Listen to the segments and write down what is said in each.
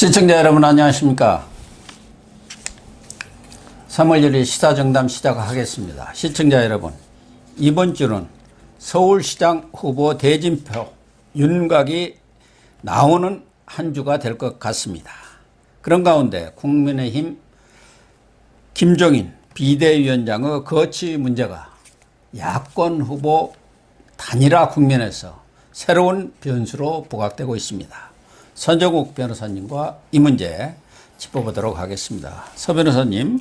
시청자 여러분 안녕하십니까. 3월 1일 시사정담 시작하겠습니다. 시청자 여러분, 이번 주는 서울시장 후보 대진표 윤곽이 나오는 한 주가 될 것 같습니다. 그런 가운데 국민의힘 김종인 비대위원장의 거취 문제가 야권 후보 단일화 국면에서 새로운 변수로 부각되고 있습니다. 선정욱 변호사님과 이 문제 짚어보도록 하겠습니다. 서 변호사님,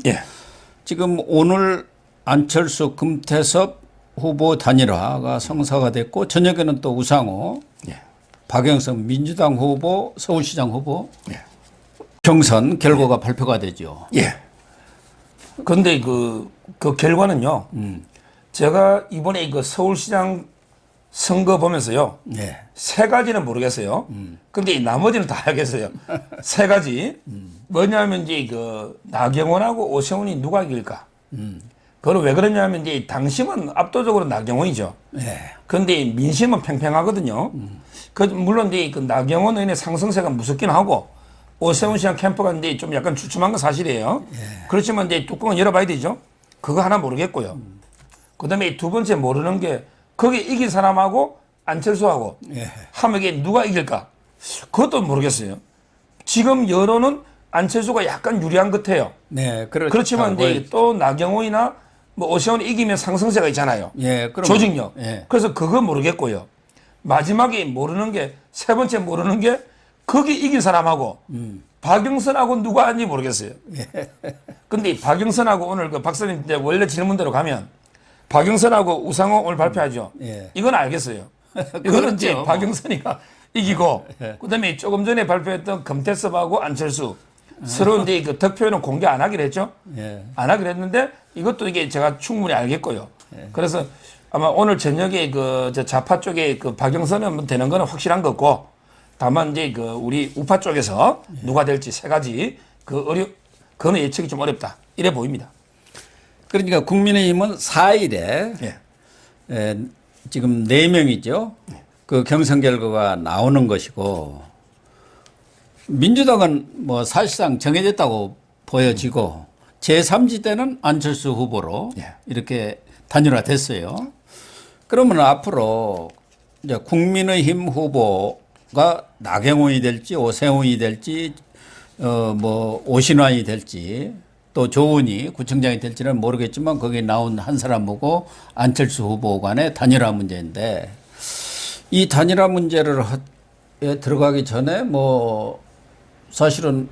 지금 오늘 안철수 금태섭 후보 단일화가 성사가 됐고 저녁에는 또 우상호, 박영선 민주당 후보, 서울시장 후보 경선 결과가 발표가 되죠. 그런데 그 결과는요. 제가 이번에 그 서울시장 선거 보면서요. 세 가지는 모르겠어요. 근데 나머지는 다 알겠어요. 세 가지. 뭐냐면 이제 그 나경원하고 오세훈이 누가 이길까? 그걸 왜 그러냐면 이제 당심은 압도적으로 나경원이죠. 그런데 민심은 팽팽하거든요. 물론 이제 그 나경원 의원의 상승세가 무섭긴 하고 오세훈 시장 캠프가 이제 좀 약간 주춤한 건 사실이에요. 그렇지만 이제 뚜껑은 열어봐야 되죠. 그거 하나 모르겠고요. 그다음에 두 번째 모르는 게 거기 이긴 사람하고 안철수하고 하면 이게 누가 이길까? 그것도 모르겠어요. 지금 여론은 안철수가 약간 유리한 것 같아요. 그렇지만 이제 또 나경원이나 뭐 오세훈이 이기면 상승세가 있잖아요. 조직력. 그래서 그거 모르겠고요. 마지막에 모르는 게, 세 번째 모르는 게 거기 이긴 사람하고 박영선하고 누가 하는지 모르겠어요. 근데 박영선하고 오늘 그 박사님 원래 질문대로 가면 박영선하고 우상호 오늘 발표하죠. 이건 알겠어요. 이거는 이제 박영선이가 이기고 그다음에 조금 전에 발표했던 금태섭하고 안철수 서로 이제 그 득표는 공개 안 하기로 했죠. 안 하기로 했는데 이것도 이게 제가 충분히 알겠고요. 그래서 아마 오늘 저녁에 그 좌파 쪽에 그 박영선은 되는 거는 확실한 것 같고 다만 이제 그 우리 우파 쪽에서 누가 될지 세 가지 그거는 예측이 좀 어렵다 이래 보입니다. 그러니까 국민의힘은 4일에 지금 4명이죠. 그 경선 결과가 나오는 것이고 민주당은 뭐 사실상 정해졌다고 보여지고 제3지대는 안철수 후보로 이렇게 단일화됐어요. 그러면 앞으로 이제 국민의힘 후보가 나경원이 될지 오세훈이 될지 뭐 오신환이 될지 또 조은희 구청장이 될지는 모르겠지만 거기에 나온 한 사람 보고 안철수 후보 간의 단일화 문제인데 이 단일화 문제를 들어가기 전에 뭐 사실은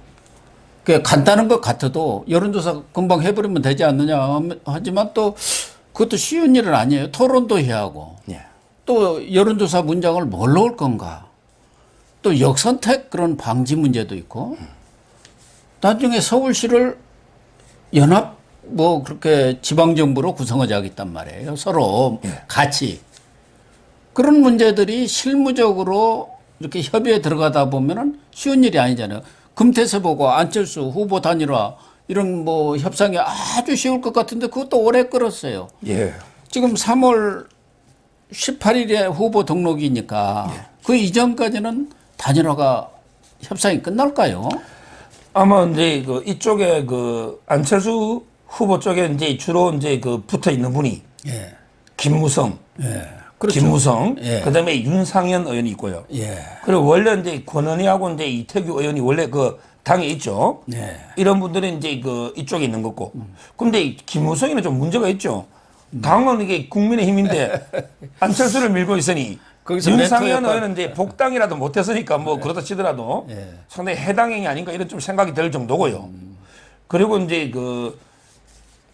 꽤 간단한 것 같아도 여론조사 금방 해버리면 되지 않느냐 하지만 또 그것도 쉬운 일은 아니에요. 토론도 해야 하고 또 여론조사 문장을 뭘 넣을 건가 또 역선택 그런 방지 문제도 있고 나중에 서울시를 연합 뭐 그렇게 지방정부로 구성하자겠단 말이에요. 서로 같이. 그런 문제들이 실무적으로 이렇게 협의에 들어가다 보면은 쉬운 일이 아니잖아요. 금태섭하고 안철수 후보 단일화 이런 뭐 협상이 아주 쉬울 것 같은데 그것도 오래 끌었어요. 지금 3월 18일에 후보 등록이니까 그 이전까지는 단일화가 협상이 끝날까요? 아마 이제 그 이쪽에 그 안철수 후보 쪽에 이제 주로 이제 그 붙어 있는 분이 김무성, 그렇죠. 김무성, 그다음에 윤상현 의원이 있고요. 그리고 원래 이제 권은희하고 이제 이태규 의원이 원래 그 당에 있죠. 이런 분들은 이제 그 이쪽에 있는 거고. 근데 김무성이는 좀 문제가 있죠. 당은 이게 국민의힘인데 안철수를 밀고 있으니. 윤상현 의원은 이제 복당이라도 못했으니까 뭐 그렇다 치더라도 상당히 해당행위 아닌가 이런 좀 생각이 들 정도고요. 그리고 이제 그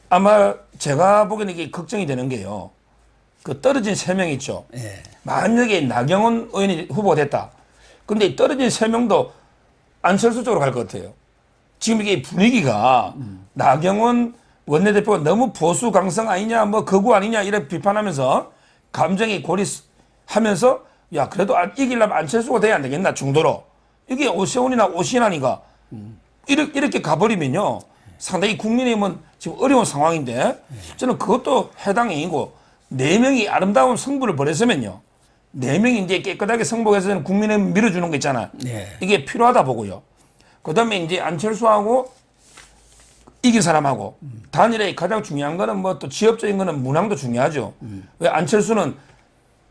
아마 제가 보기에는 이게 걱정이 되는 게요. 그 떨어진 3명 있죠. 만약에 나경원 의원이 후보가 됐다. 근데 떨어진 3명도 안철수 쪽으로 갈 것 같아요. 지금 이게 분위기가 나경원 원내대표가 너무 보수 강성 아니냐 뭐 거구 아니냐 이런 비판하면서 감정이 하면서 야 그래도 이기려면 안철수가 돼야 안 되겠나 중도로 이게 오세훈이나 오신환이가 이렇게 가버리면요 상당히 국민의힘은 지금 어려운 상황인데 저는 그것도 해당행위고 4명이 아름다운 승부를 벌였으면요 4명이 이제 깨끗하게 승복해서 국민의힘 밀어주는 거 있잖아요. 이게 필요하다 보고요. 그다음에 이제 안철수하고 이긴 사람하고 단일화의 가장 중요한 거는 뭐 또 지역적인 거는 문항도 중요하죠. 왜 안철수는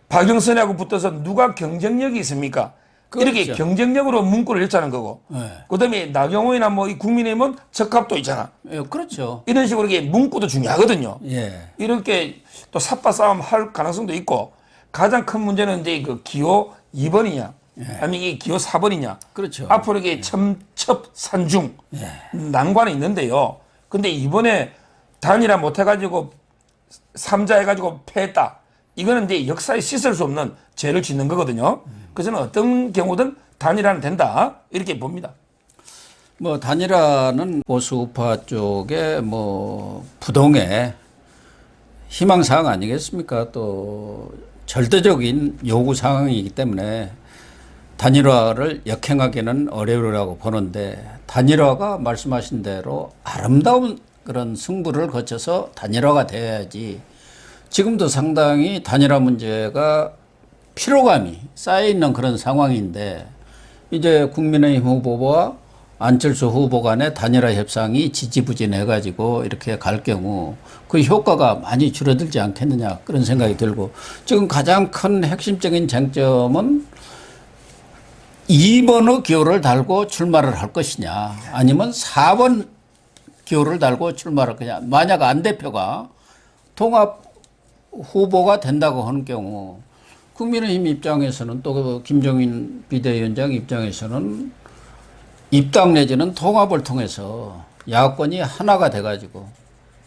박영선하고 붙어서 누가 경쟁력이 있습니까? 그렇죠. 이렇게 경쟁력으로 문구를 읽자는 거고. 네. 그다음에 나경원이나 뭐 이 국민의힘은 적합도 있잖아. 예, 그렇죠. 이런 식으로 이게 문구도 중요하거든요. 예. 이렇게 또 삽바 싸움 할 가능성도 있고 가장 큰 문제는 이제 그 기호 2번이냐 아니면 이 기호 4번이냐. 그렇죠. 앞으로 이게 첨첩산중 난관이 있는데요. 근데 이번에 단일화 못 해가지고 3자 해가지고 패했다. 이거는 이제 역사에 씻을 수 없는 죄를 짓는 거거든요. 그래서 저는 어떤 경우든 단일화는 된다. 이렇게 봅니다. 뭐 단일화는 보수 우파 쪽에 뭐 부동의 희망사항 아니겠습니까? 또 절대적인 요구 사항이기 때문에 단일화를 역행하기는 어려우라고 보는데 단일화가 말씀하신 대로 아름다운 그런 승부를 거쳐서 단일화가 돼야지 지금도 상당히 단일화 문제가 피로감이 쌓여있는 그런 상황인데 이제 국민의힘 후보와 안철수 후보 간의 단일화 협상이 지지부진해가지고 이렇게 갈 경우 그 효과가 많이 줄어들지 않겠느냐 그런 생각이 들고 지금 가장 큰 핵심적인 쟁점은 2번의 기호를 달고 출마를 할 것이냐 아니면 4번 기호를 달고 출마를 거냐. 만약 안 대표가 통합 후보가 된다고 하는 경우 국민의힘 입장에서는 또 김종인 비대위원장 입장에서는 입당 내지는 통합을 통해서 야권이 하나가 돼가지고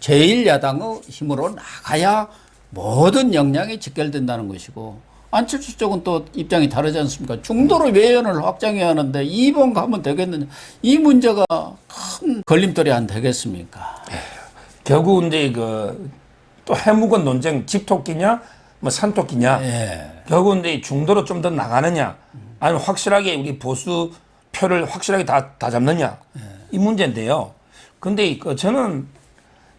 제1야당의 힘으로 나가야 모든 역량이 직결된다는 것이고 안철수 쪽은 또 입장이 다르지 않습니까? 중도로 외연을 확장해야 하는데 2번 가면 되겠느냐. 이 문제가 큰 걸림돌이 안 되겠습니까? 결국 이제 또 해묵은 논쟁 집토끼냐 뭐 산토끼냐 결국 이제 중도로 좀 더 나가느냐 아니면 확실하게 우리 보수 표를 확실하게 다 잡느냐 이 문제인데요. 근데 저는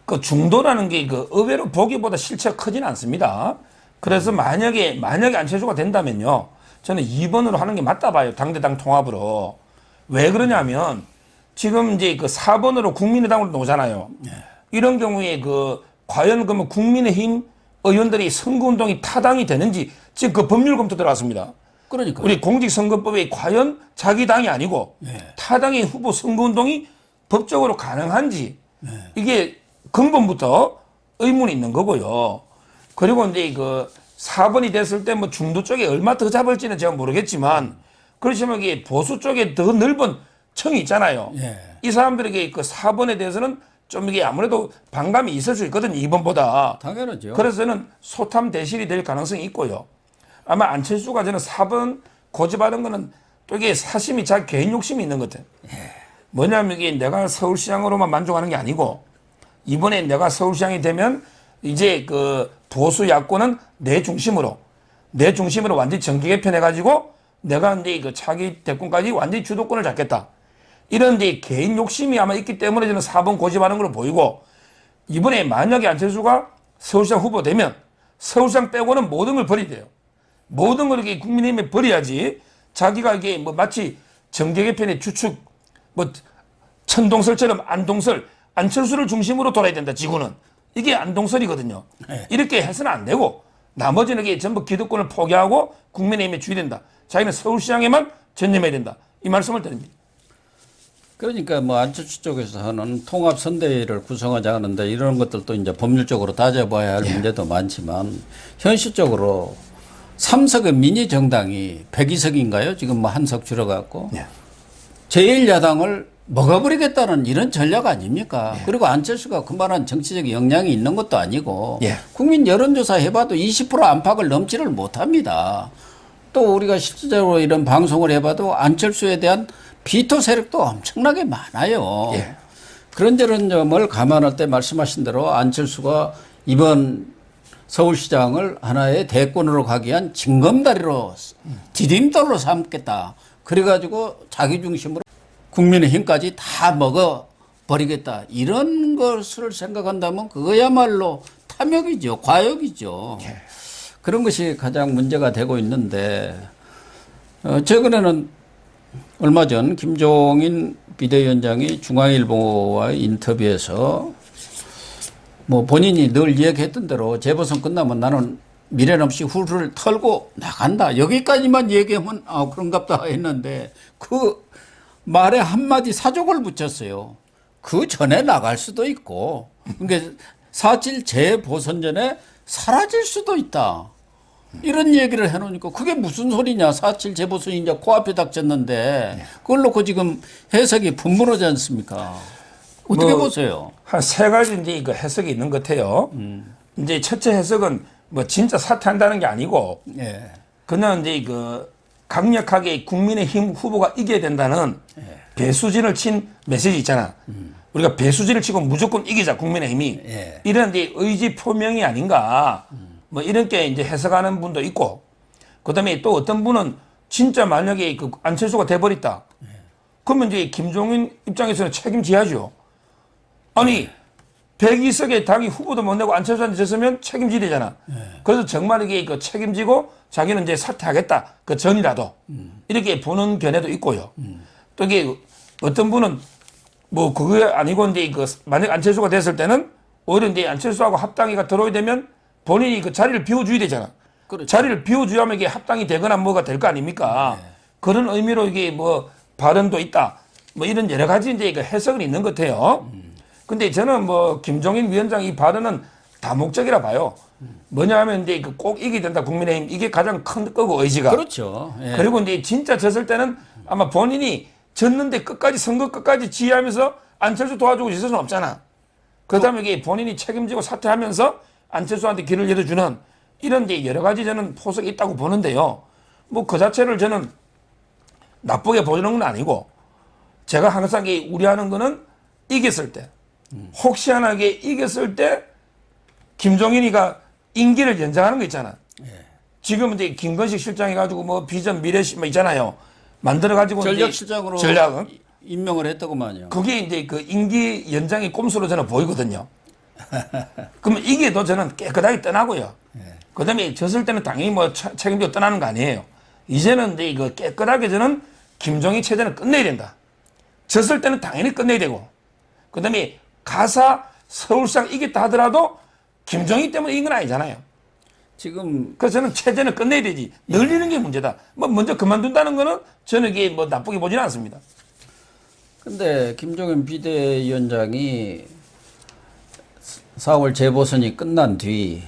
그 중도라는 게 의외로 보기보다 실체가 크지는 않습니다. 그래서 만약에 안철수가 된다면요. 저는 2번으로 하는 게 맞다 봐요. 당대당 통합으로. 왜 그러냐면 지금 이제 4번으로 국민의당으로 놓잖아요. 이런 경우에 과연 그러면 국민의힘 의원들이 선거운동이 타당이 되는지 지금 그 법률 검토 들어왔습니다. 그러니까 우리 공직선거법에 과연 자기 당이 아니고 타당의 후보 선거운동이 법적으로 가능한지 이게 근본부터 의문이 있는 거고요. 그리고 이제 4번이 됐을 때 뭐 중도 쪽에 얼마 더 잡을지는 제가 모르겠지만 그렇지만 이게 보수 쪽에 더 넓은 청이 있잖아요. 이 사람들에게 4번에 대해서는 좀 이게 아무래도 반감이 있을 수 있거든요. 2번보다. 당연하죠. 그래서 저는 소탐 대실이 될 가능성이 있고요. 아마 안철수가 저는 4번 고집하는 거는 또 이게 사심이 자기 개인 욕심이 있는 것 같아요. 뭐냐면 이게 내가 서울시장으로만 만족하는 게 아니고 이번에 내가 서울시장이 되면 이제 보수 야권은 내 중심으로 완전히 정기 개편해가지고 내가 이제 차기 대권까지 완전히 주도권을 잡겠다. 이런 이제 개인 욕심이 아마 있기 때문에 저는 4번 고집하는 걸로 보이고 이번에 만약에 안철수가 서울시장 후보 되면 서울시장 빼고는 모든 걸 버려야 돼요. 모든 걸 이렇게 국민의힘에 버려야지 자기가 이게 뭐 마치 정계 개편의 주축 뭐 천동설처럼 안철수를 중심으로 돌아야 된다. 지구는. 이게 안동설이거든요. 이렇게 해서는 안 되고 나머지는 이게 전부 기득권을 포기하고 국민의힘에 주의된다. 자기는 서울시장에만 전념해야 된다. 이 말씀을 드립니다. 그러니까 뭐 안철수 쪽에서는 통합 선대위를 구성하지 않는데 이런 것들도 이제 법률적으로 따져봐야 할 문제도 많지만 현실적으로 3석의 미니 정당이 102석인가요? 지금 뭐 한석 줄어갖고 제1야당을 먹어버리겠다는 이런 전략 아닙니까? 그리고 안철수가 그만한 정치적 역량이 있는 것도 아니고 국민 여론조사 해봐도 20% 안팎을 넘지를 못합니다. 또 우리가 실질적으로 이런 방송을 해봐도 안철수에 대한 비토 세력도 엄청나게 많아요. 그런저런 점을 감안할 때 말씀하신 대로 안철수가 이번 서울시장을 하나의 대권으로 가기 위한 징검다리로 디딤돌로 삼겠다. 그래가지고 자기 중심으로 국민의힘까지 다 먹어버리겠다. 이런 것을 생각한다면 그거야말로 탐욕이죠. 과욕이죠. 그런 것이 가장 문제가 되고 있는데 최근에는 얼마 전 김종인 비대위원장이 중앙일보와의 인터뷰에서 뭐 본인이 늘 이야기했던 대로 재보선 끝나면 나는 미련 없이 후를 털고 나간다. 여기까지만 얘기하면 아 그런갑다 했는데 그 말에 한마디 사족을 붙였어요. 그 전에 나갈 수도 있고 그러니까 4.7 재보선 전에 사라질 수도 있다. 이런 얘기를 해놓으니까 그게 무슨 소리냐. 4.7 재보선이 이제 코앞에 닥쳤는데 그걸 놓고 지금 해석이 분분하지 않습니까? 어떻게 보세요? 한 세 가지 이제 그 해석이 있는 것 같아요. 이제 첫째 해석은 뭐 진짜 사퇴한다는 게 아니고 예. 그냥 이제 그 강력하게 국민의힘 후보가 이겨야 된다는 배수진을 친 메시지 있잖아. 우리가 배수진을 치고 무조건 이기자 국민의힘이 예. 이런 이제 의지 표명이 아닌가 뭐 이렇게 이제 해석하는 분도 있고 그다음에 또 어떤 분은 진짜 만약에 그 안철수가 돼버렸다. 그러면 이제 김종인 입장에서는 책임져야죠. 아니 102석에 당이 후보도 못 내고 안철수한테 졌으면 책임지되잖아. 그래서 정말 이게 그 책임지고 자기는 이제 사퇴하겠다. 그 전이라도 이렇게 보는 견해도 있고요. 또 이게 어떤 분은 뭐 그게 아니고 이제 그 만약 안철수가 됐을 때는 오히려 이제 안철수하고 합당이가 들어오게 되면 본인이 그 자리를 비워줘야 되잖아. 그렇죠. 자리를 비워줘야면 이게 합당이 되거나 뭐가 될 거 아닙니까? 그런 의미로 이게 뭐 발언도 있다. 뭐 이런 여러 가지 이제 그 해석은 있는 것 같아요. 근데 저는 뭐 김종인 위원장 이 발언은 다목적이라 봐요. 뭐냐 하면 이제 그 꼭 이기게 된다 국민의힘 이게 가장 큰 거고 의지가. 그렇죠. 예. 그리고 이제 진짜 졌을 때는 아마 본인이 졌는데 끝까지 선거 끝까지 지휘하면서 안철수 도와주고 있을 수는 없잖아. 그다음에 이게 본인이 책임지고 사퇴하면서 안철수한테 길을 열어주는 이런 이제 여러 가지 저는 포석이 있다고 보는데요. 뭐 그 자체를 저는 나쁘게 보는 건 아니고 제가 항상 우려하는 거는 이겼을 때 혹시 하나게 이겼을 때 김종인이가 임기를 연장하는 거 있잖아. 지금 이제 김건식 실장 해가지고 뭐 비전 미래시 뭐 있잖아요. 만들어가지고 전략실장으로 전략은 임명을 했다고만요. 그게 이제 그 임기 연장의 꼼수로 저는 보이거든요. 그러면 이게도 저는 깨끗하게 떠나고요. 그 다음에 졌을 때는 당연히 뭐 책임지고 떠나는 거 아니에요. 이제는 이제 이거 깨끗하게 저는 김종인 체제는 끝내야 된다. 졌을 때는 당연히 끝내야 되고. 그 다음에 가사 서울시장 이겼다 하더라도 김종인 때문에 이긴 건 아니잖아요. 지금 그래서 저는 체제는 끝내야 되지. 늘리는 게 문제다. 뭐 먼저 그만둔다는 거는 저는 이게 뭐 나쁘게 보지는 않습니다. 근데 김종인 비대위원장이 4월 재보선이 끝난 뒤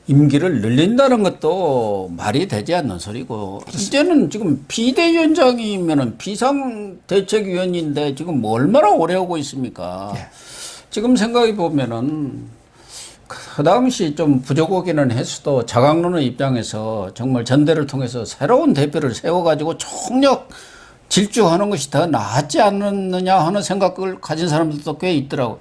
임기를 늘린다는 것도 말이 되지 않는 소리고 이제는 지금 비대위원장이면은 비상대책위원인데 지금 뭐 얼마나 오래 하고 있습니까? 지금 생각해 보면은 그 당시 좀 부족하기는 했어도 자강론의 입장에서 정말 전대를 통해서 새로운 대표를 세워가지고 총력 질주하는 것이 더 낫지 않느냐 하는 생각을 가진 사람들도 꽤 있더라고.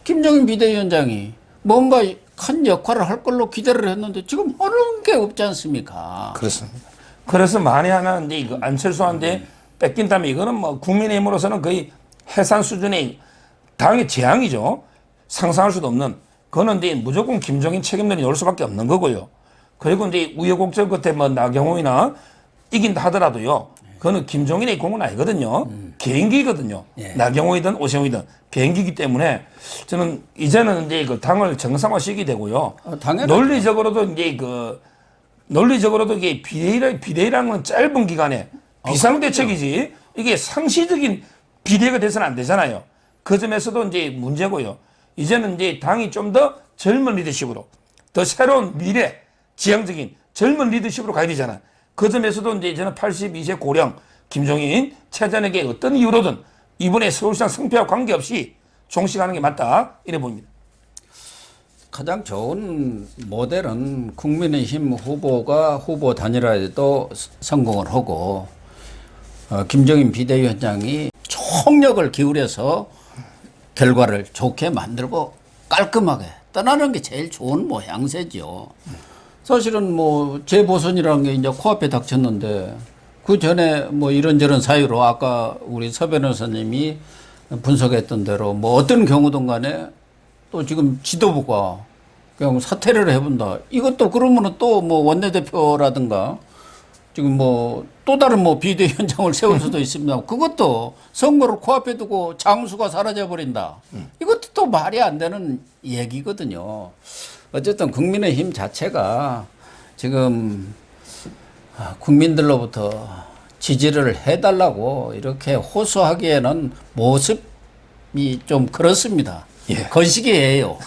김종인 비대위원장이 뭔가 큰 역할을 할 걸로 기대를 했는데 지금 하는 게 없지 않습니까? 그렇습니다. 그래서 만에 하나 이제 이거 안철수한테 뺏긴다면 이거는 뭐 국민의힘으로서는 거의 해산 수준의 당의 재앙이죠. 상상할 수도 없는. 그거는 이제 무조건 김종인 책임론이 올 수밖에 없는 거고요. 그리고 이제 우여곡절 끝에 뭐 나경원이나 이긴다 하더라도요. 그거는 김종인의 공은 아니거든요. 개인기거든요. 나경원이든 오세훈이든 개인기이기 때문에 저는 이제는 이제 그 당을 정상화시키게 되고요. 논리적으로도 이제 그 논리적으로도 이게 비대위라는 건 짧은 기간에 비상대책이지 이게 상시적인 비대위가 돼서는 안 되잖아요. 그 점에서도 이제 문제고요. 이제는 이제 당이 좀 더 젊은 리더십으로 더 새로운 미래 지향적인 젊은 리더십으로 가야 되잖아. 그 점에서도 이제 저는 82세 고령 김종인 체전에게 어떤 이유로든 이번에 서울시장 승패와 관계없이 종식하는 게 맞다 이래 봅니다. 가장 좋은 모델은 국민의힘 후보가 후보 단일화에도 성공을 하고 김종인 비대위원장이 총력을 기울여서 결과를 좋게 만들고 깔끔하게 떠나는 게 제일 좋은 모양새죠. 사실은 뭐 재보선이라는 게 이제 코앞에 닥쳤는데 그 전에 뭐 이런저런 사유로 아까 우리 서 변호사님이 분석했던 대로 뭐 어떤 경우든 간에 또 지금 지도부가 그냥 사퇴를 해본다. 이것도 그러면은 또 뭐 원내대표라든가 지금 뭐 또 다른 뭐 비대 현장을 세울 수도 있습니다. 그것도 선거를 코앞에 두고 장수가 사라져 버린다. 이것도 또 말이 안 되는 얘기거든요. 어쨌든 국민의힘 자체가 지금 국민들로부터 지지를 해달라고 이렇게 호소하기에는 모습이 좀 그렇습니다. 예. 거시기예요.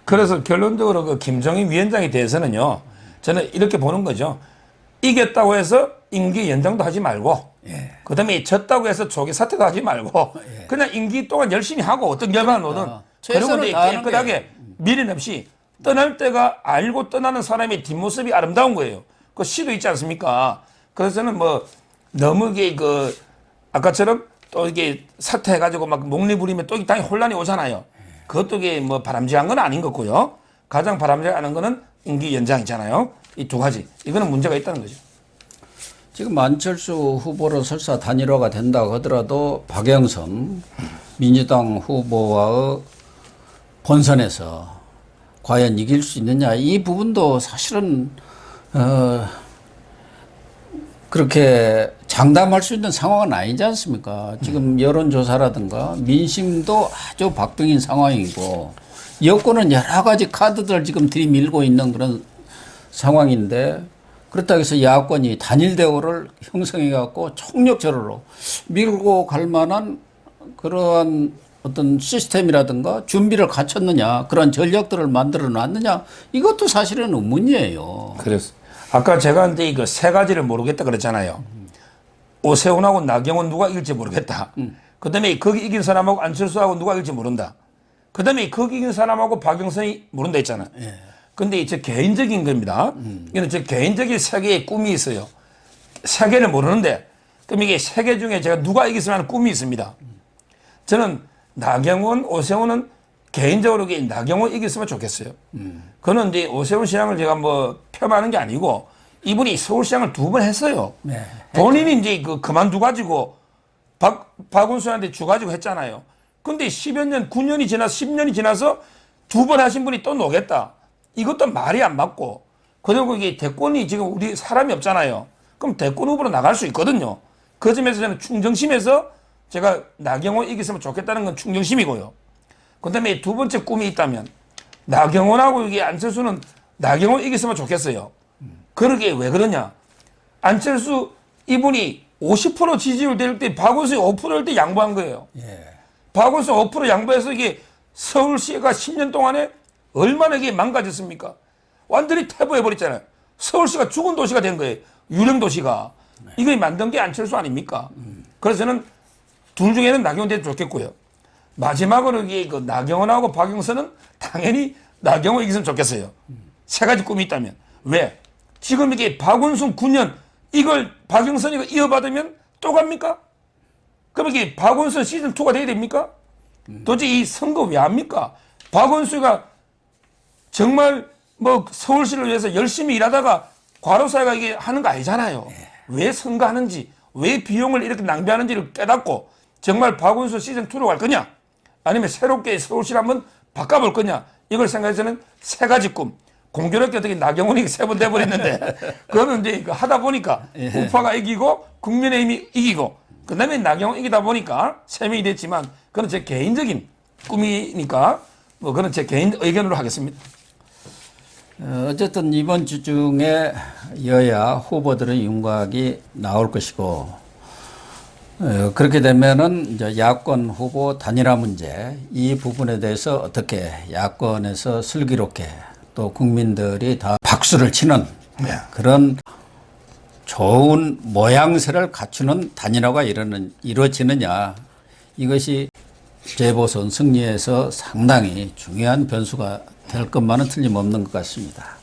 그래서 결론적으로 그 김종인 위원장에 대해서는요, 저는 이렇게 보는 거죠. 이겼다고 해서 임기 연장도 하지 말고, 예. 그 다음에 졌다고 해서 조기 사퇴도 하지 말고, 예. 그냥 임기 동안 열심히 하고 어떤 결과는 오든, 그리고 최선을 이제 다하는 깨끗하게 미련 없이 떠날 때가 알고 떠나는 사람의 뒷모습이 아름다운 거예요. 그 시도 있지 않습니까? 그래서 저는 뭐 너무 이게 그 아까처럼 또 이게 사퇴해가지고 막 목리 부리면 또 당연히 혼란이 오잖아요. 그것도 이게 뭐 바람직한 건 아닌 거고요. 가장 바람직한 거는 임기 연장이잖아요. 이 두 가지. 이거는 문제가 있다는 거죠. 지금 안철수 후보로 설사 단일화가 된다고 하더라도 박영선 민주당 후보와의 본선에서 과연 이길 수 있느냐, 이 부분도 사실은 그렇게 장담할 수 있는 상황은 아니지 않습니까? 지금 여론조사라든가 민심도 아주 박빙인 상황이고, 여권은 여러 가지 카드들 지금 들이밀고 있는 그런 상황인데, 그렇다고 해서 야권이 단일 대우를 형성해 갖고 총력전으로 밀고 갈 만한 그러한 어떤 시스템이라든가 준비를 갖췄느냐, 그런 전략들을 만들어 놨느냐, 이것도 사실은 의문이에요. 그래서 아까 제가 한테 이거 세 가지를 모르겠다 그랬잖아요. 오세훈하고 나경원 누가 이길지 모르겠다. 그다음에 거기 이긴 사람하고 안철수하고 누가 이길지 모른다. 그다음에 거기 이긴 사람하고 박영선이 모른다 했잖아. 예. 근데 제 개인적인 겁니다. 이거는 제 개인적인 세계의 꿈이 있어요. 세계를 모르는데, 그럼 이게 세계 중에 제가 누가 이겼으면 하는 꿈이 있습니다. 저는 나경원, 오세훈은 개인적으로 나경원 이겼으면 좋겠어요. 그는 이제 오세훈 시장을 제가 뭐 폄하하는 게 아니고, 이분이 서울시장을 2번 했어요. 네. 본인이 이제 그만두 가지고 박원순한테 주 가지고 했잖아요. 근데 10여 년, 9년이 지나서 10년이 지나서 2번 하신 분이 또 노겠다. 이것도 말이 안 맞고, 그리고 이게 대권이 지금 우리 사람이 없잖아요. 그럼 대권 후보로 나갈 수 있거든요. 그 점에서 저는 충정심에서 제가 나경원 이겼으면 좋겠다는 건 충정심이고요. 그 다음에 두 번째 꿈이 있다면, 나경원하고 이게 안철수는 나경원 이겼으면 좋겠어요. 그러게 왜 그러냐. 안철수 이분이 50% 지지율 될 때 박원순이 5%일 때 양보한 거예요. 예. 박원순 5% 양보해서 이게 서울시가 10년 동안에 얼마나 이게 망가졌습니까? 완전히 퇴보해버렸잖아요. 서울시가 죽은 도시가 된 거예요. 유령 도시가. 이걸 만든 게 안철수 아닙니까? 그래서 저는 둘 중에는 나경원 대도 좋겠고요. 마지막으로 이게 그 나경원하고 박영선은 당연히 나경원 이겼으면 좋겠어요. 세 가지 꿈이 있다면. 왜? 지금 이게 박원순 9년 이걸 박영선이가 이어받으면 또 갑니까? 그럼 이게 박원순 시즌2가 돼야 됩니까? 도대체 이 선거 왜 합니까? 박원순이가 정말 뭐 서울시를 위해서 열심히 일하다가 과로사가 이게 하는 거 아니잖아요. 왜 선거하는지, 왜 비용을 이렇게 낭비하는지를 깨닫고 정말 박원순 시즌2로 갈 거냐? 아니면 새롭게 서울시를 한번 바꿔볼 거냐? 이걸 생각해서는 세 가지 꿈. 공교롭게 어떻게 나경원이 3번 돼버렸는데, 그거는 이제 하다 보니까 우파가 이기고 국민의힘이 이기고, 그 다음에 나경원 이기다 보니까 3명이 됐지만, 그건 제 개인적인 꿈이니까, 뭐 그건 제 개인 의견으로 하겠습니다. 어쨌든 이번 주 중에 여야 후보들의 윤곽이 나올 것이고, 그렇게 되면은 이제 야권 후보 단일화 문제, 이 부분에 대해서 어떻게 야권에서 슬기롭게 또 국민들이 다 박수를 치는 그런 좋은 모양새를 갖추는 단일화가 이루어지느냐, 이것이 재보선 승리에서 상당히 중요한 변수가 될 것만은 틀림없는 것 같습니다.